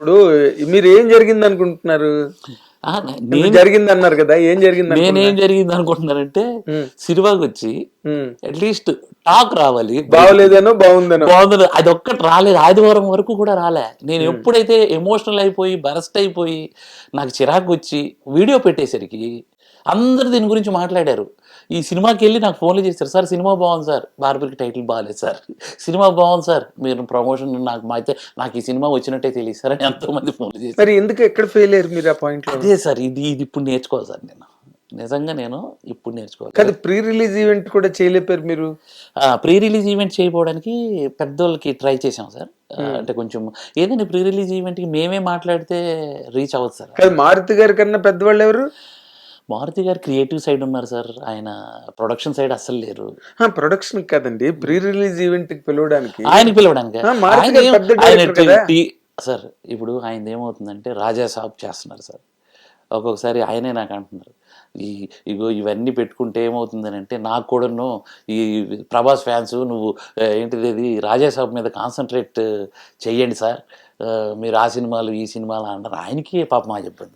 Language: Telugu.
ఇప్పుడు మీరు ఏం జరిగింది అనుకుంటున్నారు? ఆ, ఇప్పుడు నేను జరిగింది అన్నారు కదా, ఏం జరిగింది నేనేం అనుకున్నారు? జరిగింది అనుకుంటున్నానంటే ఉమ్, సినిమాకి వచ్చి ఉమ్. అట్లీస్ట్ టాక్ రావాలి బయటికి. బాగోలేదనో బాగుందనో. బాగుంది, అది ఒక్కటి రాలేదు, ఆదివారం వరకు కూడా రాలే. నేను ఉమ్. ఎప్పుడైతే ఎమోషనల్ అయిపోయి బరస్ట్ అయిపోయి నాకు చిరాకు వచ్చి వీడియో పెట్టేసరికి అందరు దీని గురించి మాట్లాడారు. ఈ సినిమాకి వెళ్ళి నాకు ఫోన్లు చేశారు, సార్ సినిమా బాగుంది సార్, బార్బిల్కి టైటిల్ బాగాలేదు సార్, సినిమా బాగుంది సార్, మీరు ప్రమోషన్ నాకు అయితే నాకు ఈ సినిమా వచ్చినట్టే తెలియదు సార్ అని ఎంతోమంది ఫోన్లు చేశారు. మరి ఎందుకు ఎక్కడ ఫెయిల్ అయ్యారు మీరు ఆ పాయింట్ లో? అదే సార్, ఇది ఇది ఇప్పుడు నేర్చుకోవాలి సార్. నేను నిజంగా నేను ఇప్పుడు నేర్చుకోవాలి. కాదు, ప్రీ రిలీజ్ ఈవెంట్ కూడా చేయలేపారు మీరు. ప్రీ రిలీజ్ ఈవెంట్ చేయకపోవడానికి పెద్దోళ్ళకి ట్రై చేసాం సార్. అంటే కొంచెం ఏదైనా ప్రీ రిలీజ్ ఈవెంట్కి మేమే మాట్లాడితే రీచ్ అవ్వదు సార్. కాదు, మారుతి గారి కన్నా పెద్దవాళ్ళు ఎవరు? మారుతి గారు క్రియేటివ్ సైడ్ ఉన్నారు సార్, ఆయన ప్రొడక్షన్ సైడ్ అస్సలు లేరు. ప్రొడక్షన్ కాదండి, ప్రీ రిలీజ్ ఈవెంట్ కి పిలవడానికి. ఆయనకి పిలవడానికి మారుతి గారు పెద్ద డైరెక్టర్ కదా సార్. ఇప్పుడు ఆయన ఏమవుతుందంటే రాజా సాబ్ చేస్తున్నారు సార్. ఒక్కొక్కసారి ఆయనే నాకు అంటున్నారు, ఇగో ఇవన్నీ పెట్టుకుంటే ఏమవుతుందని అంటే, నాకు కూడాను ఈ ప్రభాస్ ఫ్యాన్స్ నువ్వు ఏంటిది ఇది రాజాసాబ్ మీద కాన్సన్ట్రేట్ చెయ్యండి సార్, మీరు ఆ సినిమాలు ఈ సినిమాలు అంటారు. ఆయనకి పాపం ఆ చెప్పండి.